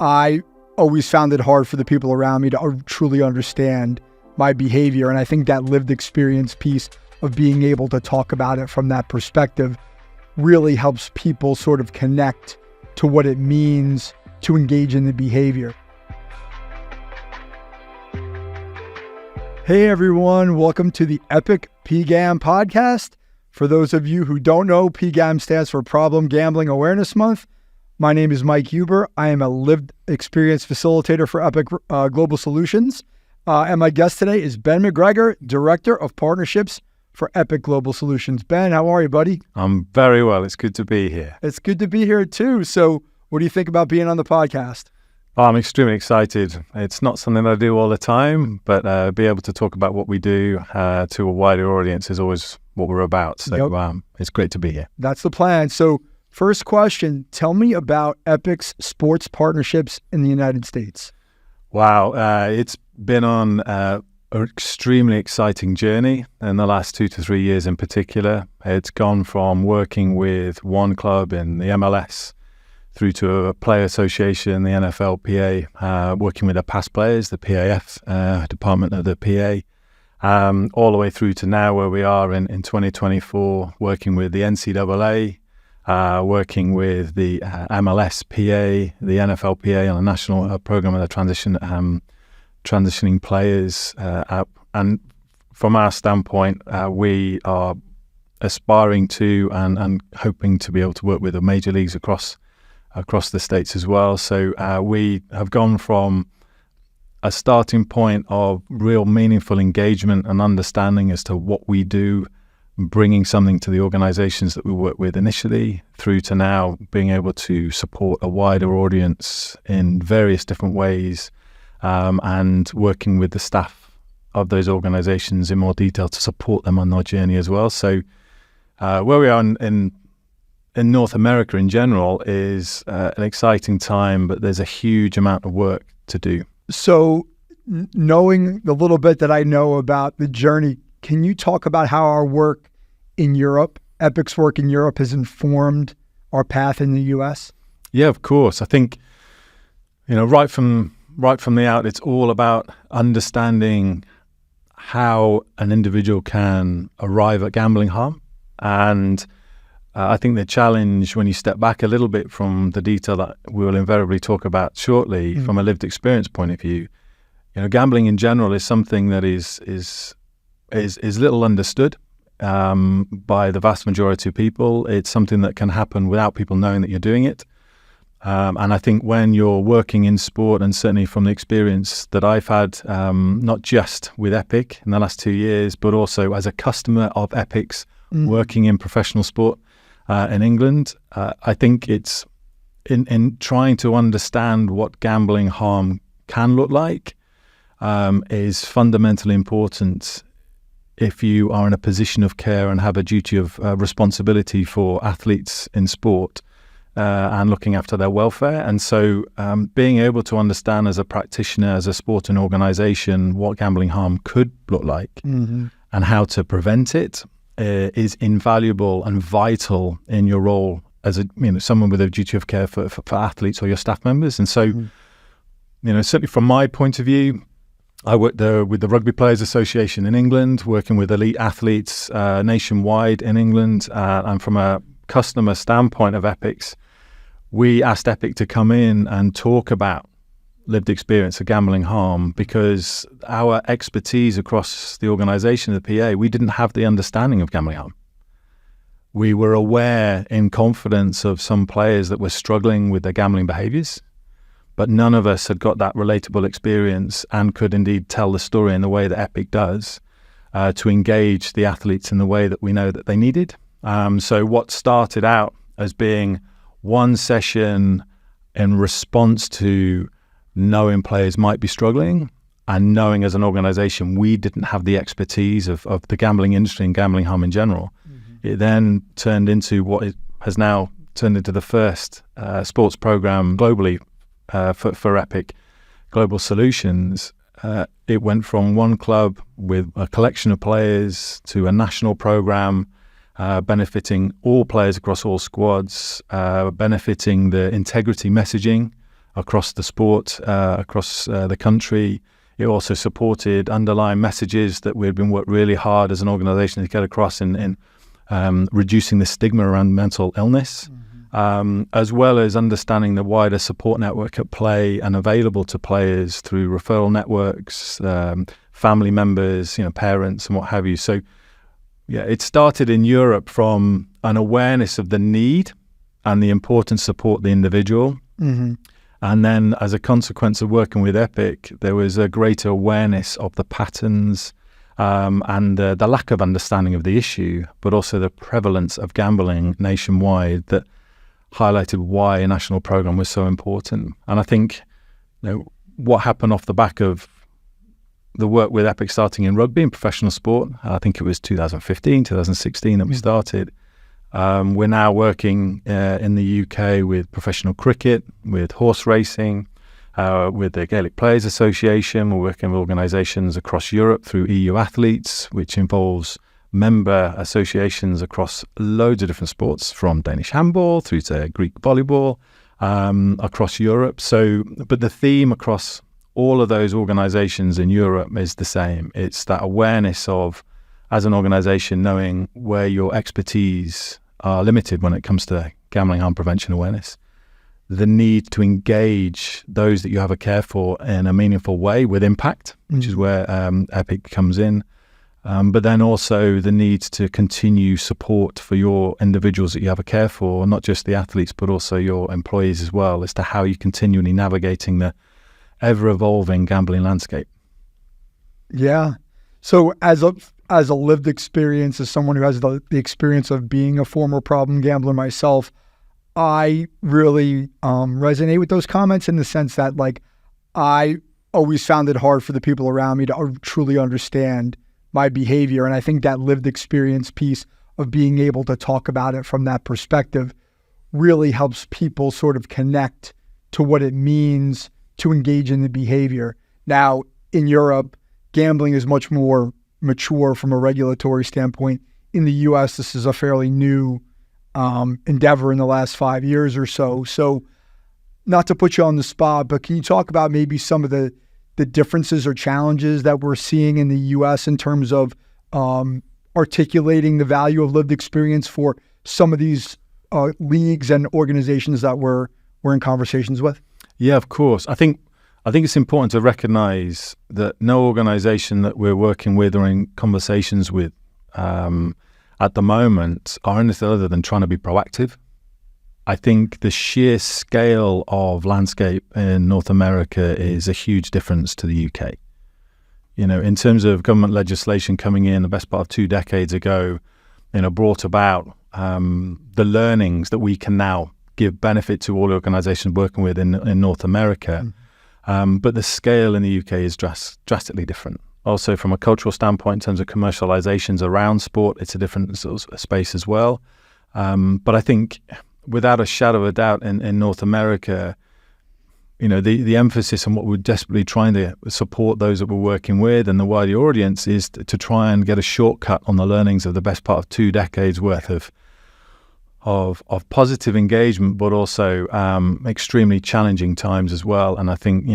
I always found it hard for the people around me to truly understand my behavior. And I think that lived experience piece of being able to talk about it from that perspective really helps people sort of connect to what it means to engage in the behavior. Hey everyone, welcome to the EPIC PGAM Podcast. For those of you who don't know, PGAM stands for Problem Gambling Awareness Month. My name is Mike Huber. I am a lived experience facilitator for EPIC Global Solutions. And my guest today is Ben McGregor, Director of Partnerships for EPIC Global Solutions. Ben, how are you, buddy? I'm very well. It's good to be here. It's good to be here too. So what do you think about being on the podcast? Oh, I'm extremely excited. It's not something that I do all the time, but be able to talk about what we do to a wider audience is always what we're about. So it's great to be here. That's the plan. So first question, tell me about EPIC's sports partnerships in the United States. Wow. It's been on an extremely exciting journey in the last 2 to 3 years in particular. It's gone from working with one club in the MLS through to a player association, the NFLPA, working with the past players, the PAF, department of the PA, all the way through to now where we are in 2024, working with the NCAA, working with the MLSPA, the NFLPA on a national program of the transitioning players out. And from our standpoint, we are aspiring to and hoping to be able to work with the major leagues across the states as well. So we have gone from a starting point of real meaningful engagement and understanding as to what we do, bringing something to the organizations that we work with initially, through to now being able to support a wider audience in various different ways, and working with the staff of those organizations in more detail to support them on their journey as well. So where we are in North America in general is an exciting time, but there's a huge amount of work to do. So knowing the little bit that I know about the journey, can you talk about how our work in Europe, EPIC's work in Europe, has informed our path in the U.S.? Yeah, of course. I think, right from the out, it's all about understanding how an individual can arrive at gambling harm. And I think the challenge, when you step back a little bit from the detail that we will invariably talk about shortly, from a lived experience point of view, gambling in general is something that is little understood by the vast majority of people. It's something that can happen without people knowing that you're doing it. And I think when you're working in sport, and certainly from the experience that I've had, not just with EPIC in the last 2 years, but also as a customer of EPIC's working in professional sport in England, I think it's in trying to understand what gambling harm can look like is fundamentally important if you are in a position of care and have a duty of responsibility for athletes in sport and looking after their welfare. And so being able to understand as a practitioner, as a sporting organization, what gambling harm could look like and how to prevent it is invaluable and vital in your role as someone with a duty of care for athletes or your staff members. And so, certainly from my point of view, I work with the Rugby Players Association in England, working with elite athletes nationwide in England. And from a customer standpoint of EPIC's, we asked EPIC to come in and talk about lived experience of gambling harm, because our expertise across the organization of the PA, we didn't have the understanding of gambling harm. We were aware in confidence of some players that were struggling with their gambling behaviors, but none of us had got that relatable experience and could indeed tell the story in the way that EPIC does to engage the athletes in the way that we know that they needed. So what started out as being one session in response to knowing players might be struggling, and knowing as an organization we didn't have the expertise of the gambling industry and gambling harm in general, it then turned into what it has now turned into the first sports program globally for EPIC Global Solutions. It went from one club with a collection of players to a national program benefiting all players across all squads, benefiting the integrity messaging across the sport, across the country. It also supported underlying messages that we'd been worked really hard as an organisation to get across in reducing the stigma around mental illness, as well as understanding the wider support network at play and available to players through referral networks, family members, parents and what have you. So, yeah, it started in Europe from an awareness of the need and the importance to support the individual. And then as a consequence of working with EPIC, there was a greater awareness of the patterns and the lack of understanding of the issue, but also the prevalence of gambling nationwide that highlighted why a national program was so important. And I think what happened off the back of the work with EPIC starting in rugby and professional sport, I think it was 2015, 2016 that we started. We're now working in the UK with professional cricket, with horse racing, with the Gaelic Players Association. We're working with organisations across Europe through EU Athletes, which involves member associations across loads of different sports, from Danish handball through to Greek volleyball, across Europe. But the theme across all of those organisations in Europe is the same. It's that awareness of, as an organisation, knowing where your expertise are limited when it comes to gambling harm prevention awareness, the need to engage those that you have a care for in a meaningful way with impact, which is where EPIC comes in, but then also the need to continue support for your individuals that you have a care for, not just the athletes, but also your employees as well, as to how you're continually navigating the ever-evolving gambling landscape. Yeah. So as a lived experience, as someone who has the experience of being a former problem gambler myself, I really resonate with those comments in the sense that, I always found it hard for the people around me to truly understand my behavior. And I think that lived experience piece of being able to talk about it from that perspective really helps people sort of connect to what it means to engage in the behavior. Now, in Europe, gambling is much more mature from a regulatory standpoint. In the U.S., this is a fairly new endeavor in the last 5 years or so. So not to put you on the spot, but can you talk about maybe some of the differences or challenges that we're seeing in the U.S. in terms of articulating the value of lived experience for some of these leagues and organizations that we're in conversations with? Yeah, of course. I think it's important to recognize that no organization that we're working with or in conversations with at the moment are anything other than trying to be proactive. I think the sheer scale of landscape in North America is a huge difference to the UK. In terms of government legislation coming in the best part of 2 decades ago, brought about the learnings that we can now give benefit to all organizations working with in North America. But the scale in the UK is drastically different. Also, from a cultural standpoint, in terms of commercializations around sport, it's a different sort of space as well. But I think, without a shadow of a doubt, in North America, the emphasis on what we're desperately trying to support those that we're working with and the wider audience is to try and get a shortcut on the learnings of the best part of 2 decades worth of positive engagement, but also extremely challenging times as well. And I think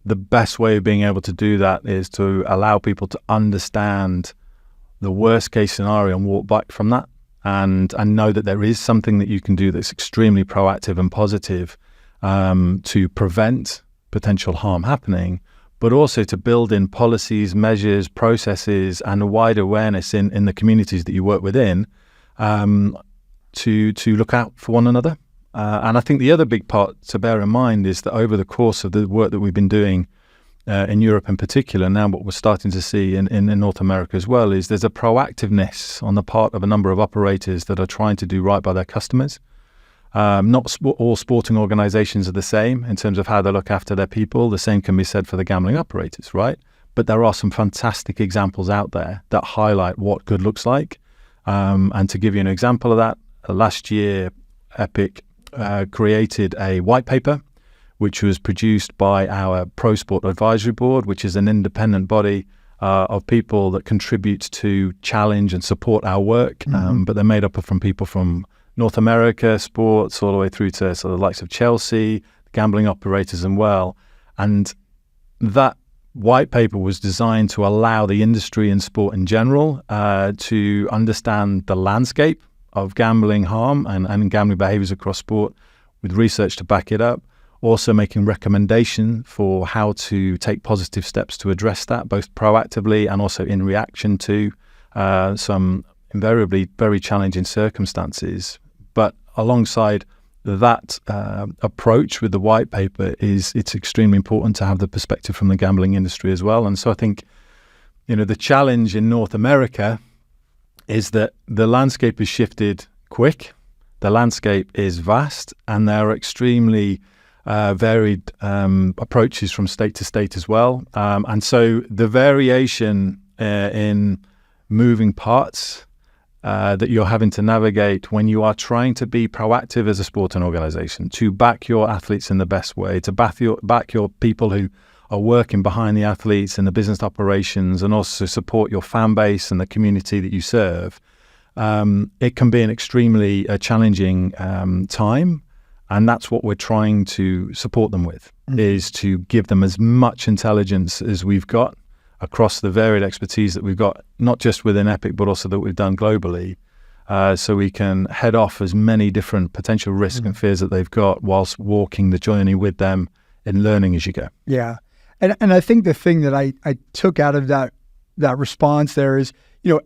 the best way of being able to do that is to allow people to understand the worst case scenario and walk back from that, and know that there is something that you can do that's extremely proactive and positive to prevent potential harm happening, but also to build in policies, measures, processes, and a wide awareness in the communities that you work within to look out for one another. And I think the other big part to bear in mind is that over the course of the work that we've been doing in Europe in particular, now what we're starting to see in North America as well, is there's a proactiveness on the part of a number of operators that are trying to do right by their customers. Not all sporting organizations are the same in terms of how they look after their people. The same can be said for the gambling operators, right? But there are some fantastic examples out there that highlight what good looks like. And to give you an example of that, last year, EPIC created a white paper, which was produced by our Pro Sport Advisory Board, which is an independent body of people that contribute to challenge and support our work. But they're made up from people from North America sports all the way through to sort of the likes of Chelsea, gambling operators as well. And that white paper was designed to allow the industry and sport in general to understand the landscape of gambling harm and gambling behaviors across sport with research to back it up. Also making recommendation for how to take positive steps to address that, both proactively and also in reaction to some invariably very challenging circumstances. But alongside that approach with the white paper it's extremely important to have the perspective from the gambling industry as well. And so I think, the challenge in North America is that the landscape has shifted quick, the landscape is vast, and there are extremely varied approaches from state to state as well. And so the variation in moving parts that you're having to navigate when you are trying to be proactive as a sporting organization, to back your athletes in the best way, to back your people who are working behind the athletes and the business operations, and also support your fan base and the community that you serve. It can be an extremely challenging time. And that's what we're trying to support them with, is to give them as much intelligence as we've got across the varied expertise that we've got, not just within EPIC, but also that we've done globally, so we can head off as many different potential risks and fears that they've got whilst walking the journey with them and learning as you go. Yeah. And I think the thing that I took out of that response there is,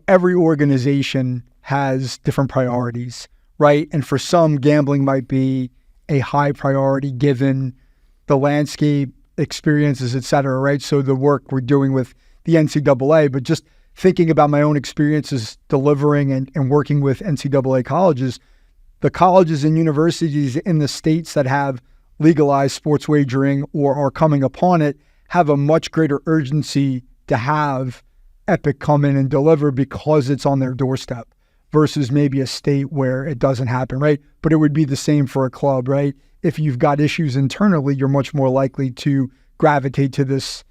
every organization has different priorities, right? And for some, gambling might be a high priority given the landscape, experiences, et cetera, right? So the work we're doing with the NCAA, but just thinking about my own experiences delivering and working with NCAA colleges, the colleges and universities in the states that have legalized sports wagering or are coming upon it have a much greater urgency to have EPIC come in and deliver because it's on their doorstep versus maybe a state where it doesn't happen, right? But it would be the same for a club, right? If you've got issues internally, you're much more likely to gravitate to this,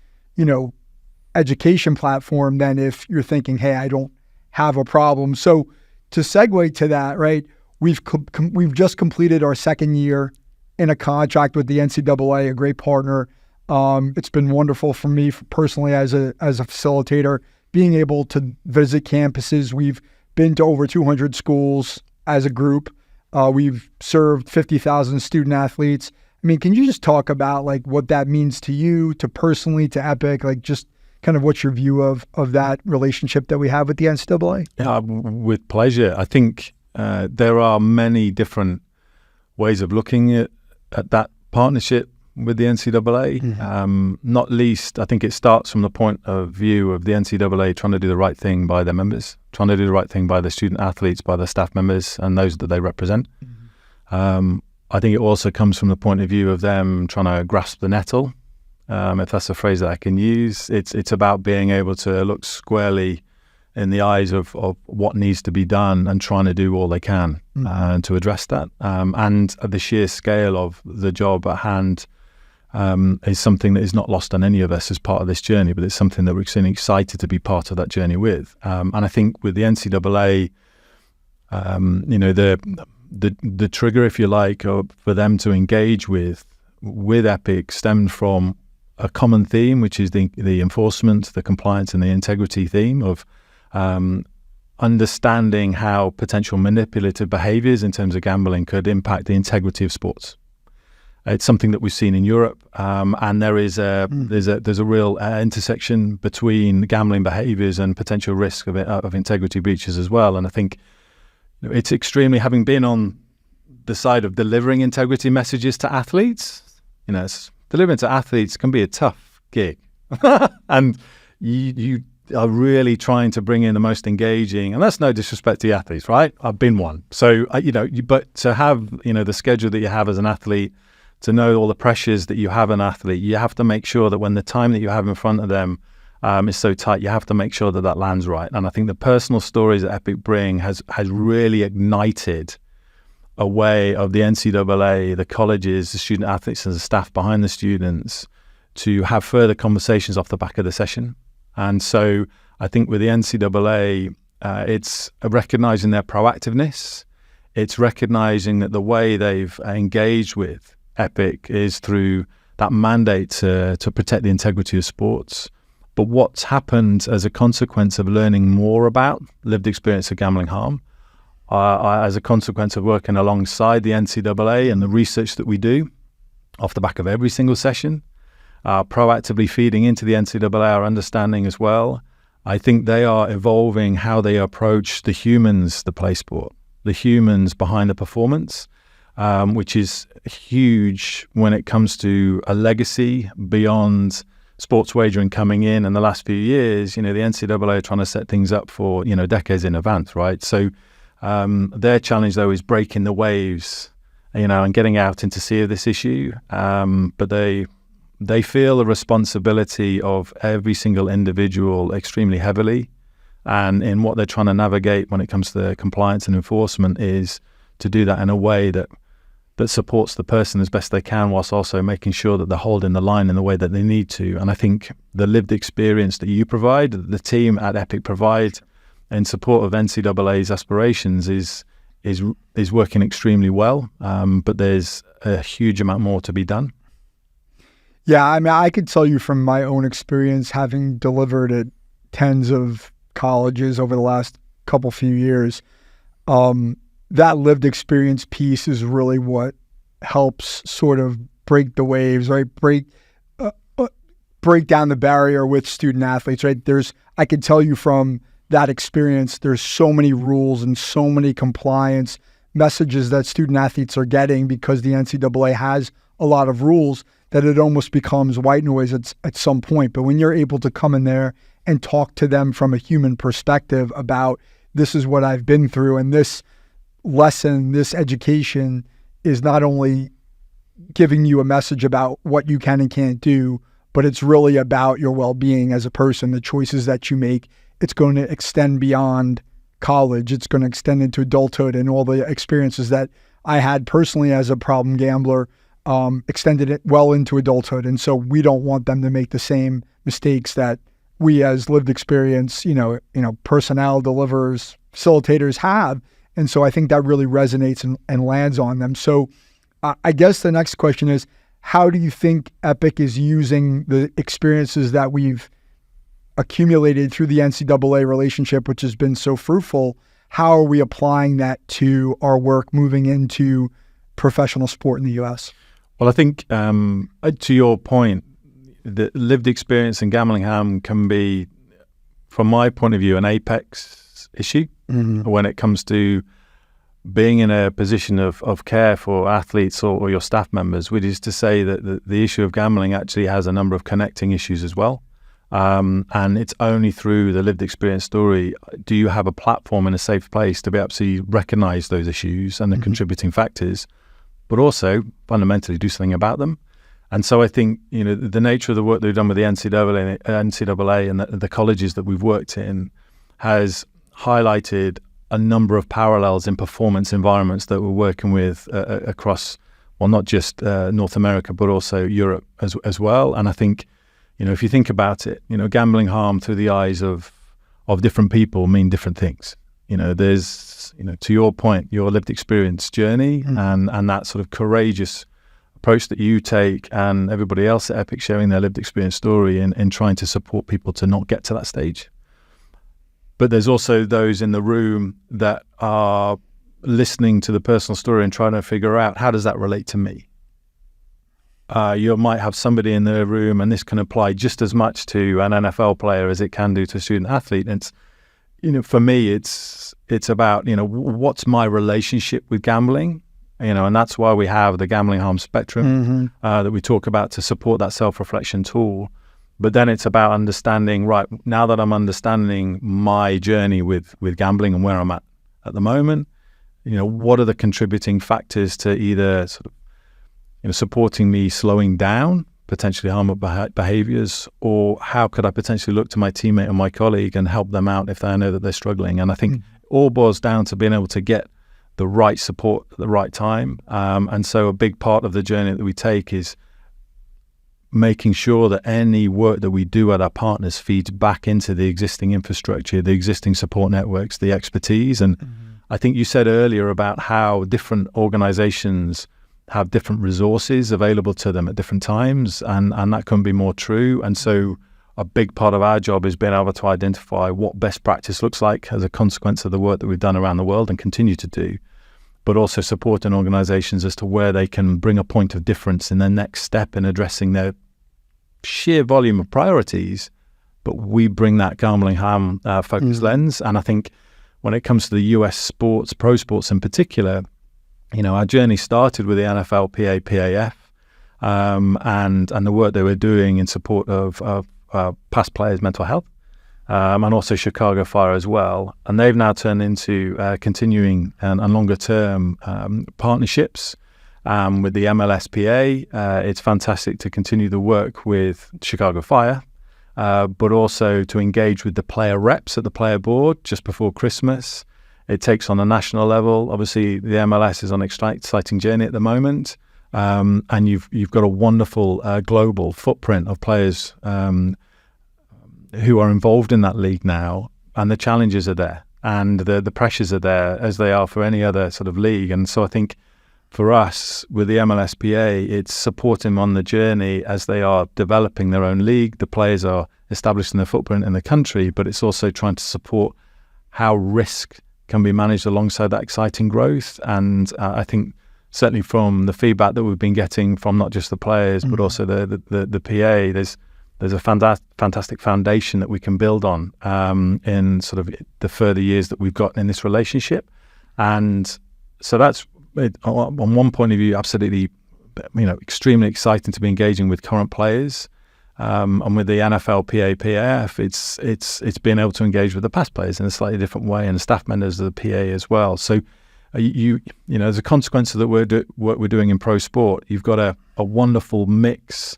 education platform than if you're thinking, hey, I don't have a problem. So to segue to that, right, we've just completed our second year in a contract with the NCAA, a great partner. It's been wonderful for me personally as a facilitator, being able to visit campuses. We've been to over 200 schools as a group. We've served 50,000 student athletes. I mean, can you just talk about what that means to you, to personally, to EPIC, just kind of what's your view of that relationship that we have with the NCAA? Yeah, with pleasure. I think there are many different ways of looking at that partnership with the NCAA. Not least, I think it starts from the point of view of the NCAA trying to do the right thing by their members, trying to do the right thing by their student athletes, by their staff members, and those that they represent. I think it also comes from the point of view of them trying to grasp the nettle, if that's a phrase that I can use. It's about being able to look squarely in the eyes of what needs to be done and trying to do all they can to address that. And the sheer scale of the job at hand is something that is not lost on any of us as part of this journey, but it's something that we're extremely excited to be part of that journey with. And I think with the NCAA, the trigger, if you like, for them to engage with EPIC stemmed from a common theme, which is the enforcement, the compliance, and the integrity theme of understanding how potential manipulative behaviors in terms of gambling could impact the integrity of sports. It's something that we've seen in Europe, and there's a real intersection between gambling behaviors and potential risk of integrity breaches as well. And I think it's extremely, having been on the side of delivering integrity messages to athletes, delivering to athletes can be a tough gig, and you are really trying to bring in the most engaging, and that's no disrespect to the athletes, right? I've been one, so but to have the schedule that you have as an athlete, to know all the pressures that you have an athlete, you have to make sure that when the time that you have in front of them is so tight, you have to make sure that lands right. And I think the personal stories that EPIC bring has really ignited a way of the NCAA, the colleges, the student athletes, and the staff behind the students to have further conversations off the back of the session. And so I think with the NCAA, it's recognizing their proactiveness. It's recognizing that the way they've engaged with EPIC is through that mandate to protect the integrity of sports. But what's happened as a consequence of learning more about lived experience of gambling harm, as a consequence of working alongside the NCAA and the research that we do off the back of every single session, proactively feeding into the NCAA our understanding as well, I think they are evolving how they approach the humans that play sport, the humans behind the performance, which is huge when it comes to a legacy beyond sports wagering coming in the last few years. The NCAA are trying to set things up for, decades in advance, right? So their challenge, though, is breaking the waves, and getting out into sea of this issue. But they feel the responsibility of every single individual extremely heavily. And in what they're trying to navigate when it comes to compliance and enforcement is to do that in a way that supports the person as best they can, whilst also making sure that they're holding the line in the way that they need to. And I think the lived experience that you provide, the team at EPIC provide in support of NCAA's aspirations is working extremely well. But there's a huge amount more to be done. Yeah, I mean, I could tell you from my own experience, having delivered at tens of colleges over the last few years, that lived experience piece is really what helps sort of break the waves, right? Break down the barrier with student athletes, right? I could tell you from that experience, there's so many rules and so many compliance messages that student athletes are getting because the NCAA has a lot of rules that it almost becomes white noise at some point. But when you're able to come in there and talk to them from a human perspective about, this is what I've been through, and this lesson, this education is not only giving you a message about what you can and can't do, but it's really about your well-being as a person, the choices that you make. It's going to extend beyond college. It's going to extend into adulthood, and all the experiences that I had personally as a problem gambler extended it well into adulthood. And so we don't want them to make the same mistakes that we as lived experience, personnel, deliverers, facilitators have. And so I think that really resonates and lands on them. So I guess the next question is, how do you think EPIC is using the experiences that we've accumulated through the NCAA relationship, which has been so fruitful? How are we applying that to our work moving into professional sport in the U.S.? Well, I think to your point, the lived experience in gambling harm can be, from my point of view, an apex issue when it comes to being in a position of care for athletes or your staff members, which is to say that the issue of gambling actually has a number of connecting issues as well. And it's only through the lived experience story do you have a platform and a safe place to be able to recognize those issues and the contributing factors, but also fundamentally do something about them. And so I think, the nature of the work that we've done with the NCAA and the colleges that we've worked in has highlighted a number of parallels in performance environments that we're working with across, well, not just North America, but also Europe as well. And I think, if you think about it, gambling harm through the eyes of different people mean different things. There's, to your point, your lived experience journey and that sort of courageous approach that you take, and everybody else at EPIC sharing their lived experience story in trying to support people to not get to that stage. But there's also those in the room that are listening to the personal story and trying to figure out, how does that relate to me? You might have somebody in the room, and this can apply just as much to an NFL player as it can do to a student athlete. And it's, for me, it's about, what's my relationship with gambling? And that's why we have the gambling harm spectrum that we talk about to support that self-reflection tool. But then it's about understanding, right, now that I'm understanding my journey with gambling and where I'm at the moment, what are the contributing factors to either sort of, supporting me slowing down potentially harmful behaviors, or how could I potentially look to my teammate or my colleague and help them out if I know that they're struggling? And I think it all boils down to being able to get the right support at the right time. And so a big part of the journey that we take is making sure that any work that we do at our partners feeds back into the existing infrastructure, the existing support networks, the expertise. And I think you said earlier about how different organizations have different resources available to them at different times, and that couldn't be more true. And so a big part of our job is being able to identify what best practice looks like as a consequence of the work that we've done around the world and continue to do, but also supporting organizations as to where they can bring a point of difference in their next step in addressing their sheer volume of priorities, but we bring that gambling harm focus lens. And I think when it comes to the US sports, pro sports in particular, our journey started with the NFL, PAF, and the work they were doing in support of past players' mental health, and also Chicago Fire as well. And they've now turned into continuing and longer-term partnerships with the MLSPA. It's fantastic to continue the work with Chicago Fire, but also to engage with the player reps at the player board just before Christmas. It takes on a national level. Obviously, the MLS is on an exciting journey at the moment, and you've got a wonderful global footprint of players who are involved in that league now, and the challenges are there, and the pressures are there, as they are for any other sort of league. And so I think for us, with the MLSPA, it's supporting them on the journey as they are developing their own league. The players are establishing their footprint in the country, but it's also trying to support how risk can be managed alongside that exciting growth. And I think certainly from the feedback that we've been getting from not just the players, but also the PA, there's a fantastic foundation that we can build on in sort of the further years that we've got in this relationship. And so that's, on one point of view, absolutely, extremely exciting to be engaging with current players. And with the NFL, PAF, it's being able to engage with the past players in a slightly different way, and the staff members of the PA as well. So as a consequence of the work we're doing in pro sport, you've got a wonderful mix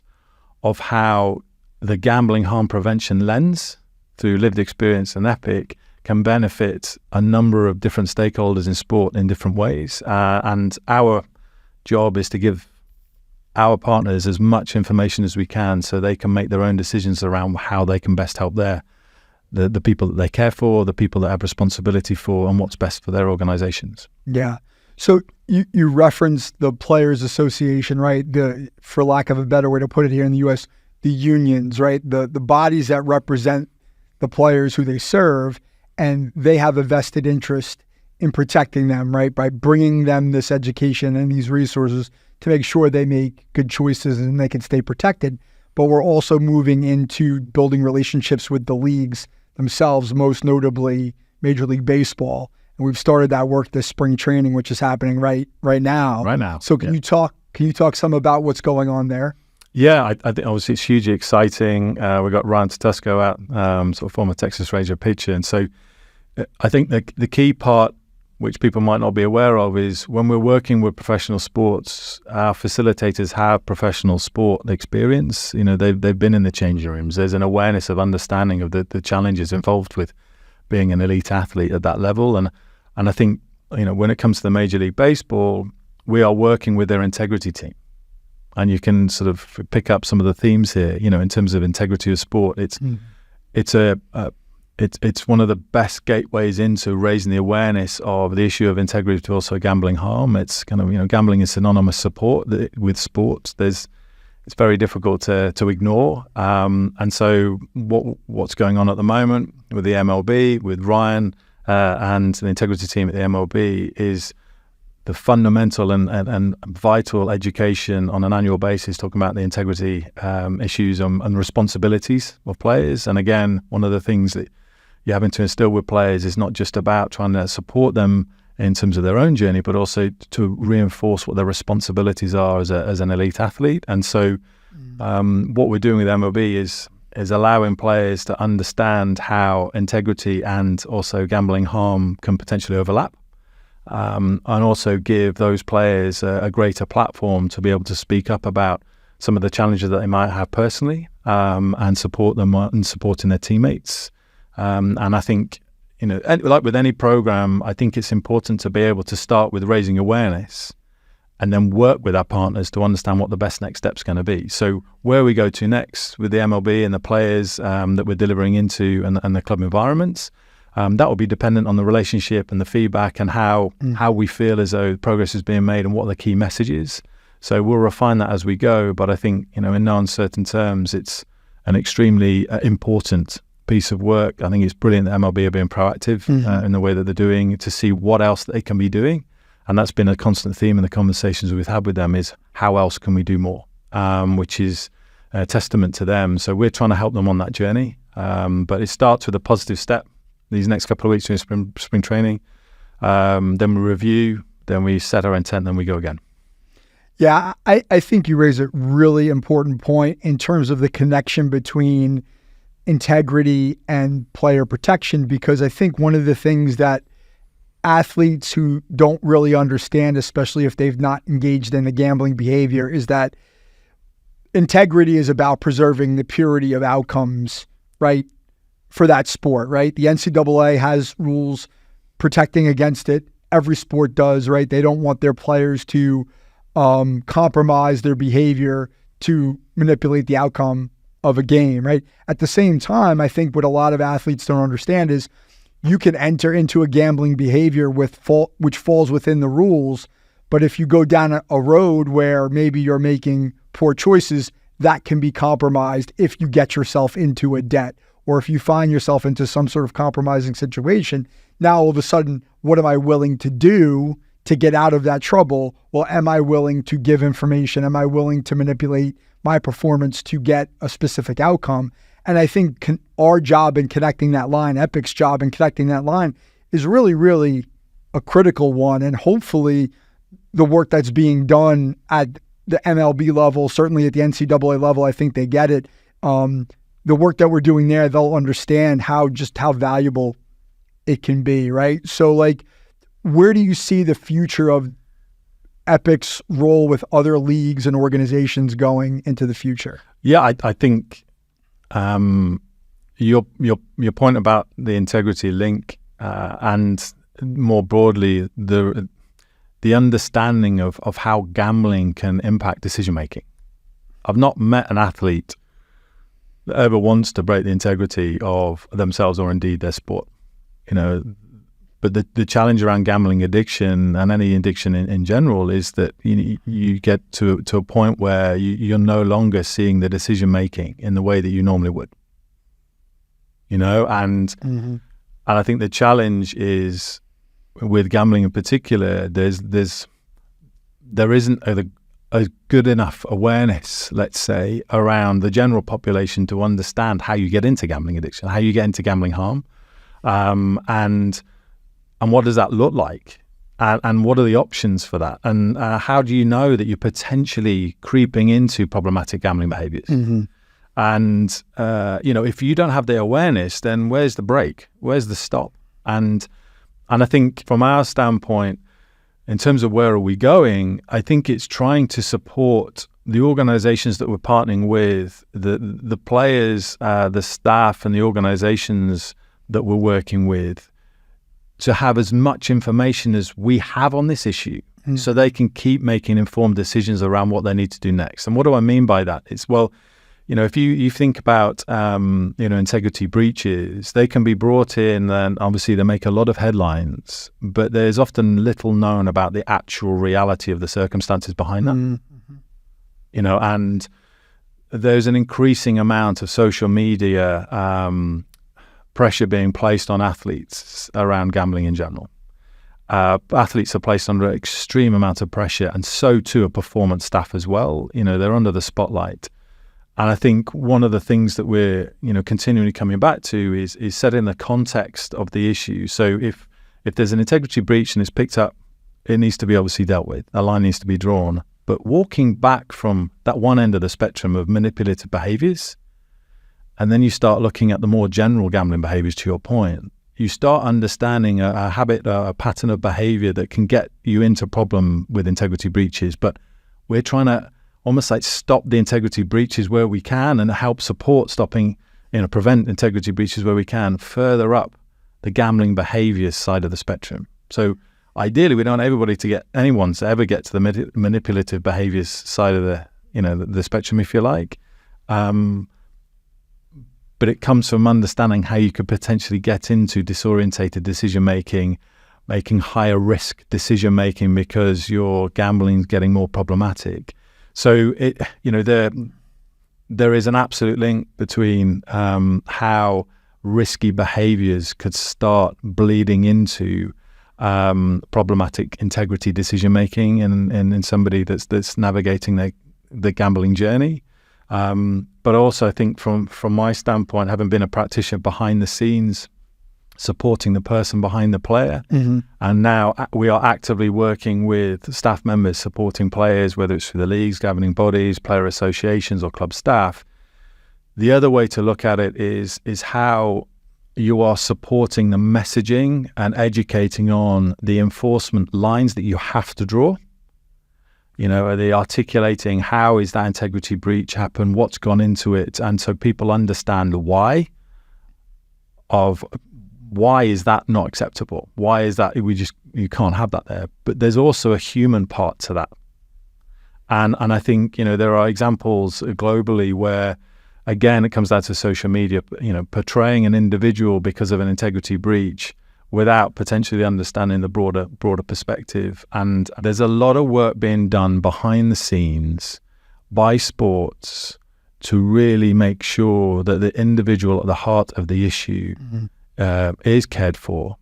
of how the gambling harm prevention lens through lived experience and EPIC can benefit a number of different stakeholders in sport in different ways. And our job is to give our partners as much information as we can so they can make their own decisions around how they can best help the people that they care for, the people that have responsibility for, and what's best for their organizations. Yeah. So you referenced the Players Association, right? For lack of a better way to put it here in the U.S., the unions, right? The bodies that represent the players who they serve, and they have a vested interest in protecting them, right? By bringing them this education and these resources to make sure they make good choices and they can stay protected. But we're also moving into building relationships with the leagues themselves, most notably Major League Baseball. And we've started that work this spring training, which is happening right now. Right now. So can you talk some about what's going on there? Yeah, I think obviously it's hugely exciting. We've got Ryan Tatusco out, sort of former Texas Ranger pitcher. And so I think the key part, which people might not be aware of, is when we're working with professional sports, our facilitators have professional sport experience. They've been in the changing rooms. There's an awareness of understanding of the challenges involved with being an elite athlete at that level. And I think, when it comes to the Major League Baseball, we are working with their integrity team. And you can sort of pick up some of the themes here, in terms of integrity of sport. It's one of the best gateways into raising the awareness of the issue of integrity to also gambling harm. It's kind of, gambling is synonymous support with sports. It's very difficult to ignore. And so what's going on at the moment with the MLB, with Ryan and the integrity team at the MLB is the fundamental and vital education on an annual basis, talking about the integrity issues and responsibilities of players. And again, one of the things that you're having to instill with players is not just about trying to support them in terms of their own journey, but also to reinforce what their responsibilities are as an elite athlete. And so what we're doing with MLB is allowing players to understand how integrity and also gambling harm can potentially overlap. And also give those players a greater platform to be able to speak up about some of the challenges that they might have personally, and support them in supporting their teammates. And I think, like with any program, I think it's important to be able to start with raising awareness and then work with our partners to understand what the best next step's going to be. So where we go to next with the MLB and the players that we're delivering into and the club environments, that will be dependent on the relationship and the feedback and how we feel as though progress is being made and what the key message is. So we'll refine that as we go. But I think, in no uncertain terms, it's an extremely important piece of work. I think it's brilliant that MLB are being proactive in the way that they're doing to see what else they can be doing. And that's been a constant theme in the conversations we've had with them is how else can we do more, which is a testament to them. So we're trying to help them on that journey. But it starts with a positive step. These next couple of weeks during spring training, then we review, then we set our intent, then we go again. Yeah, I think you raise a really important point in terms of the connection between integrity and player protection, because I think one of the things that athletes who don't really understand, especially if they've not engaged in the gambling behavior, is that integrity is about preserving the purity of outcomes, right, for that sport, right? The NCAA has rules protecting against it. Every sport does, right? They don't want their players to compromise their behavior to manipulate the outcome of a game, right? At the same time, I think what a lot of athletes don't understand is you can enter into a gambling behavior which falls within the rules, but if you go down a road where maybe you're making poor choices, that can be compromised if you get yourself into a debt or if you find yourself into some sort of compromising situation. Now, all of a sudden, what am I willing to do to get out of that trouble? Well, am I willing to give information? Am I willing to manipulate my performance to get a specific outcome? And I think our job in connecting that line, EPIC's job in connecting that line, is really, really a critical one. And hopefully the work that's being done at the MLB level, certainly at the NCAA level, I think they get it. The work that we're doing there, they'll understand how valuable it can be, right? So, where do you see the future of EPIC's role with other leagues and organizations going into the future? Yeah, I think your point about the integrity link and more broadly the understanding of how gambling can impact decision making. I've not met an athlete that ever wants to break the integrity of themselves or indeed their sport. But the challenge around gambling addiction and any addiction in general is that you get to a point where you're no longer seeing the decision making in the way that you normally would. And I think the challenge is with gambling in particular, there isn't a good enough awareness, let's say, around the general population to understand how you get into gambling addiction, how you get into gambling harm, and what does that look like? And what are the options for that? And how do you know that you're potentially creeping into problematic gambling behaviors? And, if you don't have the awareness, then where's the break? Where's the stop? And I think from our standpoint, in terms of where are we going, I think it's trying to support the organizations that we're partnering with, the players, the staff and the organizations that we're working with, to have as much information as we have on this issue so they can keep making informed decisions around what they need to do next. And what do I mean by that? It's, if you think about, integrity breaches, they can be brought in and obviously they make a lot of headlines, but there's often little known about the actual reality of the circumstances behind that. And there's an increasing amount of social media pressure being placed on athletes around gambling in general. Athletes are placed under an extreme amount of pressure, and so too are performance staff as well. They're under the spotlight. And I think one of the things that we're, continually coming back to is setting the context of the issue. So if there's an integrity breach and it's picked up, it needs to be obviously dealt with. A line needs to be drawn. But walking back from that one end of the spectrum of manipulative behaviors, and then you start looking at the more general gambling behaviors, to your point, you start understanding a habit, a pattern of behavior that can get you into problem with integrity breaches. But we're trying to almost stop the integrity breaches where we can and help support stopping, prevent integrity breaches where we can further up the gambling behaviors side of the spectrum. So ideally, we don't want anyone to ever get to the manipulative behaviors side of the spectrum, if you like. But it comes from understanding how you could potentially get into disorientated decision-making, making higher risk decision making because your gambling is getting more problematic. So there is an absolute link between how risky behaviors could start bleeding into problematic integrity decision making in somebody that's navigating the gambling journey. But also, I think from my standpoint, having been a practitioner behind the scenes, supporting the person behind the player, and now we are actively working with staff members supporting players, whether it's through the leagues, governing bodies, player associations, or club staff. The other way to look at it is how you are supporting the messaging and educating on the enforcement lines that you have to draw. Are they articulating how is that integrity breach happen, what's gone into it, and so people understand why is that not acceptable? Why is that you can't have that there? But there's also a human part to that. And I think, there are examples globally where, again, it comes down to social media, portraying an individual because of an integrity breach without potentially understanding the broader perspective. And there's a lot of work being done behind the scenes by sports to really make sure that the individual at the heart of the issue is cared for.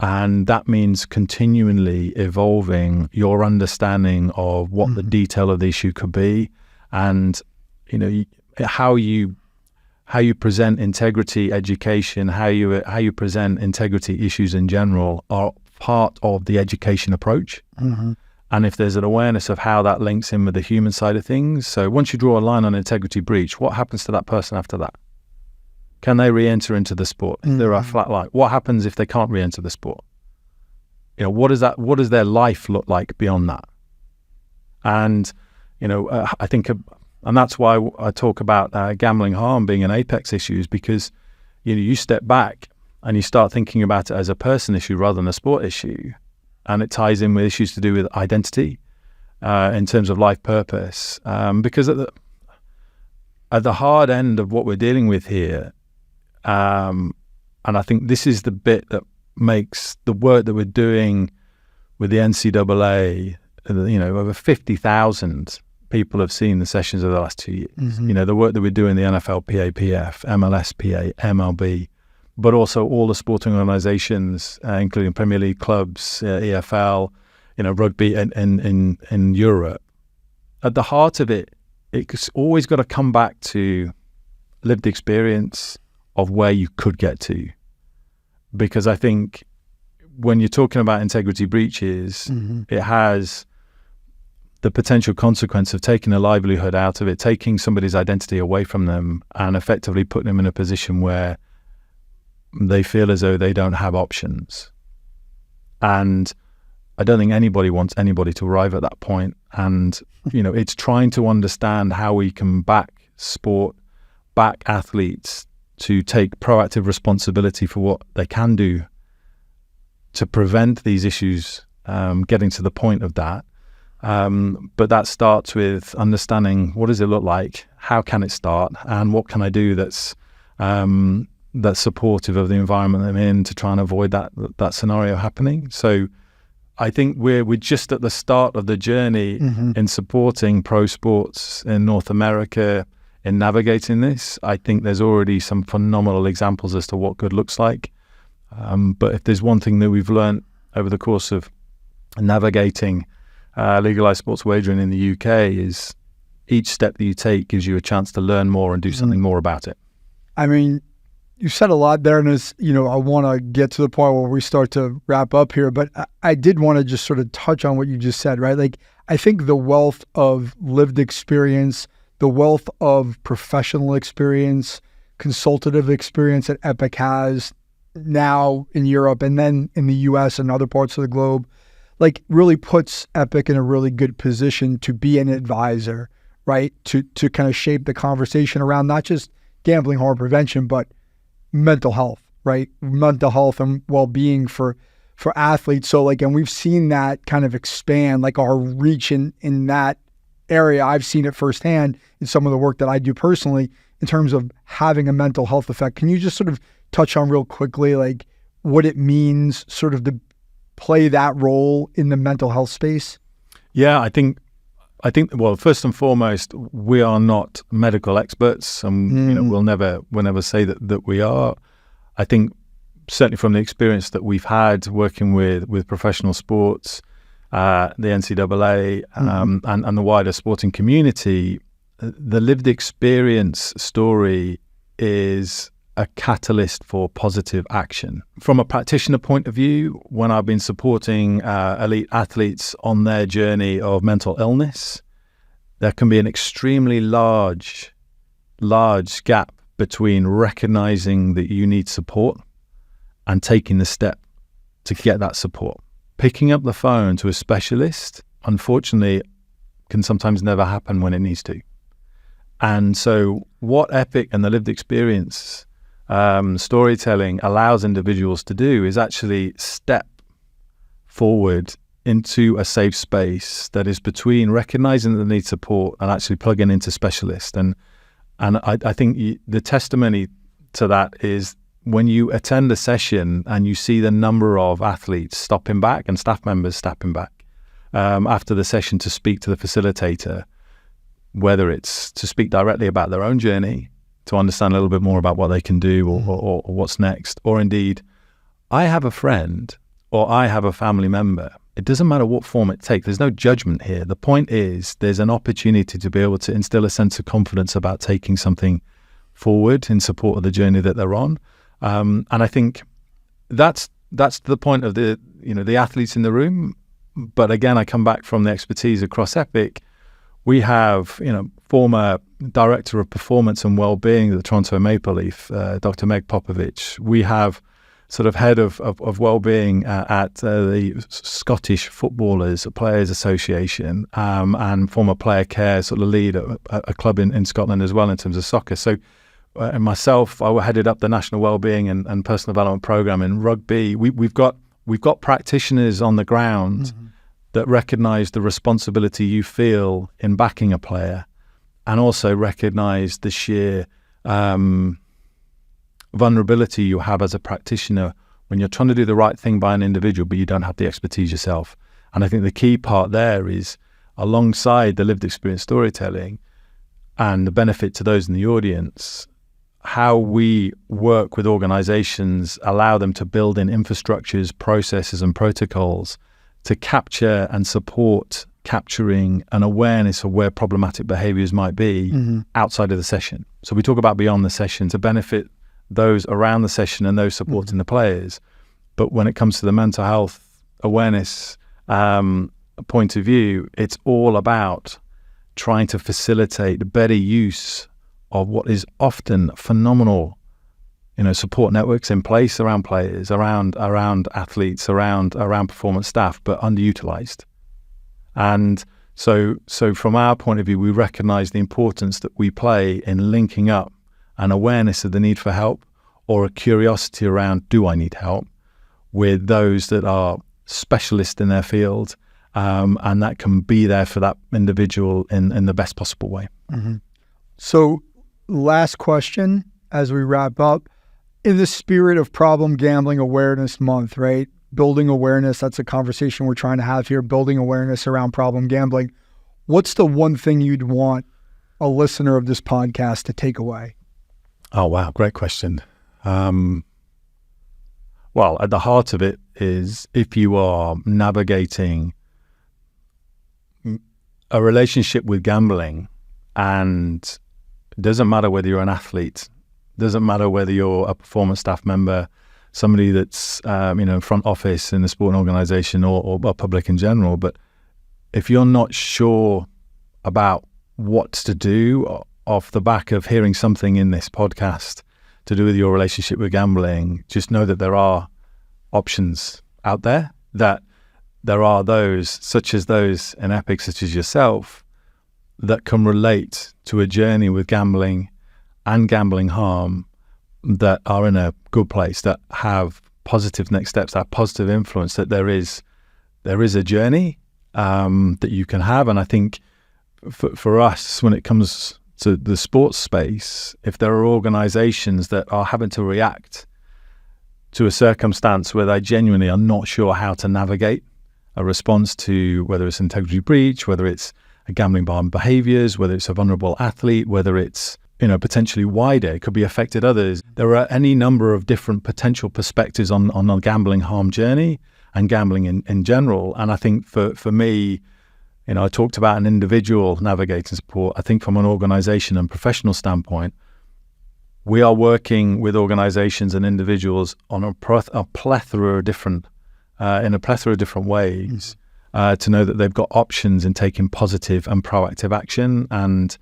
And that means continually evolving your understanding of what the detail of the issue could be, and how you present integrity education, how you present integrity issues in general are part of the education approach. And if there's an awareness of how that links in with the human side of things, so once you draw a line on integrity breach, what happens to that person after that? Can they re-enter into the sport? If they're a flat line, what happens if they can't re-enter the sport? What does their life look like beyond that? And I think, and that's why I talk about gambling harm being an apex issue, is because you step back and you start thinking about it as a person issue rather than a sport issue, and it ties in with issues to do with identity in terms of life purpose, because at the hard end of what we're dealing with here. And I think this is the bit that makes the work that we're doing with the NCAA, over 50,000 people have seen the sessions over the last 2 years. The work that we do in the NFL, PAPF, MLSPA, MLB, but also all the sporting organizations, including Premier League clubs, EFL, rugby in Europe. At the heart of it, it's always got to come back to lived experience of where you could get to. Because I think when you're talking about integrity breaches, it has the potential consequence of taking a livelihood out of it, taking somebody's identity away from them, and effectively putting them in a position where they feel as though they don't have options. And I don't think anybody wants anybody to arrive at that point. And, it's trying to understand how we can back sport, back athletes to take proactive responsibility for what they can do to prevent these issues getting to the point of that. But that starts with understanding, what does it look like? How can it start? And what can I do that's supportive of the environment I'm in to try and avoid that scenario happening? So I think we're just at the start of the journey in supporting pro sports in North America in navigating this. I think there's already some phenomenal examples as to what good looks like. But if there's one thing that we've learned over the course of navigating legalized sports wagering in the UK, is each step that you take gives you a chance to learn more and do something more about it. I mean, you said a lot there, and I want to get to the point where we start to wrap up here, but I did want to just sort of touch on what you just said, right? Like, I think the wealth of lived experience, the wealth of professional experience, consultative experience that EPIC has now in Europe and then in the US and other parts of the globe, like, really puts EPIC in a really good position to be an advisor, right? To kind of shape the conversation around not just gambling harm prevention, but mental health, right? Mental health and well-being for athletes. So and we've seen that kind of expand, like our reach in that area. I've seen it firsthand in some of the work that I do personally in terms of having a mental health effect. Can you just sort of touch on real quickly, like, what it means sort of to play that role in the mental health space? Yeah, I think. Well, first and foremost, we are not medical experts, and we'll never say that we are. I think certainly from the experience that we've had working with professional sports, the NCAA, and the wider sporting community, the lived experience story is a catalyst for positive action. From a practitioner point of view, when I've been supporting elite athletes on their journey of mental illness, there can be an extremely large gap between recognizing that you need support and taking the step to get that support. Picking up the phone to a specialist, unfortunately, can sometimes never happen when it needs to. And so what EPIC and the lived experience storytelling allows individuals to do is actually step forward into a safe space that is between recognizing that they need support and actually plugging into specialists. And I think the testimony to that is when you attend a session and you see the number of athletes stopping back and staff members stepping back after the session to speak to the facilitator, whether it's to speak directly about their own journey, to understand a little bit more about what they can do or what's next, or indeed, I have a friend or I have a family member. It doesn't matter what form it takes. There's no judgment here. The point is there's an opportunity to be able to instill a sense of confidence about taking something forward in support of the journey that they're on. And I think that's the point of the athletes in the room. But again, I come back from the expertise across EPIC. We have, former director of performance and well-being at the Toronto Maple Leaf, Dr. Meg Popovich. We have sort of head of well-being at the Scottish Footballers Players Association, and former player care sort of lead at a club in Scotland as well in terms of soccer. So, and myself, I headed up the National Wellbeing and Personal Development Program in rugby. We've got practitioners on the ground that recognise the responsibility you feel in backing a player, and also recognise the sheer vulnerability you have as a practitioner when you're trying to do the right thing by an individual, but you don't have the expertise yourself. And I think the key part there is, alongside the lived experience storytelling and the benefit to those in the audience, how we work with organizations, allow them to build in infrastructures, processes, and protocols to capture and support capturing an awareness of where problematic behaviors might be outside of the session. So we talk about beyond the session to benefit those around the session and those supporting the players. But when it comes to the mental health awareness point of view, it's all about trying to facilitate better use of what is often phenomenal, support networks in place around players, around athletes, around performance staff, but underutilized. And so from our point of view, we recognize the importance that we play in linking up an awareness of the need for help, or a curiosity around, do I need help, with those that are specialists in their field, and that can be there for that individual in the best possible way. So last question as we wrap up. In the spirit of Problem Gambling Awareness Month, right? Building awareness, that's a conversation we're trying to have here, building awareness around problem gambling. What's the one thing you'd want a listener of this podcast to take away? Oh, wow. Great question. Well, at the heart of it is, if you are navigating a relationship with gambling, and it doesn't matter whether you're an athlete, doesn't matter whether you're a performance staff member, somebody that's front office in the sporting organization or public in general, but if you're not sure about what to do off the back of hearing something in this podcast to do with your relationship with gambling, just know that there are options out there, that there are those, such as those in EPIC, such as yourself, that can relate to a journey with gambling and gambling harm, that are in a good place, that have positive next steps, that positive influence, that there is a journey that you can have. And I think for us, when it comes to the sports space, if there are organizations that are having to react to a circumstance where they genuinely are not sure how to navigate a response to whether it's integrity breach, whether it's a gambling harm behaviors, whether it's a vulnerable athlete, whether it's potentially wider, it could be affected others. There are any number of different potential perspectives on a gambling harm journey and gambling in general. And I think for me, I talked about an individual navigating support. I think from an organization and professional standpoint, we are working with organizations and individuals on a plethora of different ways to know that they've got options in taking positive and proactive action. And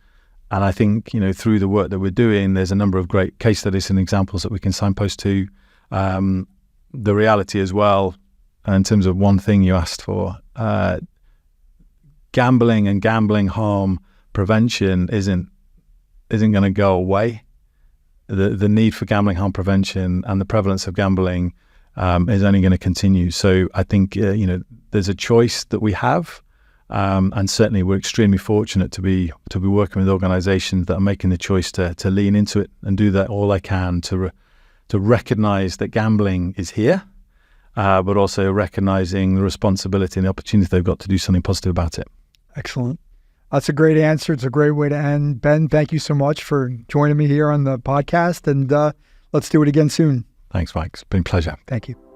I think, through the work that we're doing, there's a number of great case studies and examples that we can signpost to. The reality as well, in terms of one thing you asked for, gambling and gambling harm prevention isn't going to go away. The need for gambling harm prevention and the prevalence of gambling is only going to continue. So I think there's a choice that we have, and certainly we're extremely fortunate to be working with organisations that are making the choice to lean into it and do that all they can to recognise that gambling is here, but also recognising the responsibility and the opportunity they've got to do something positive about it. Excellent. That's a great answer. It's a great way to end. Ben, thank you so much for joining me here on the podcast, and let's do it again soon. Thanks, Mike. It's been a pleasure. Thank you.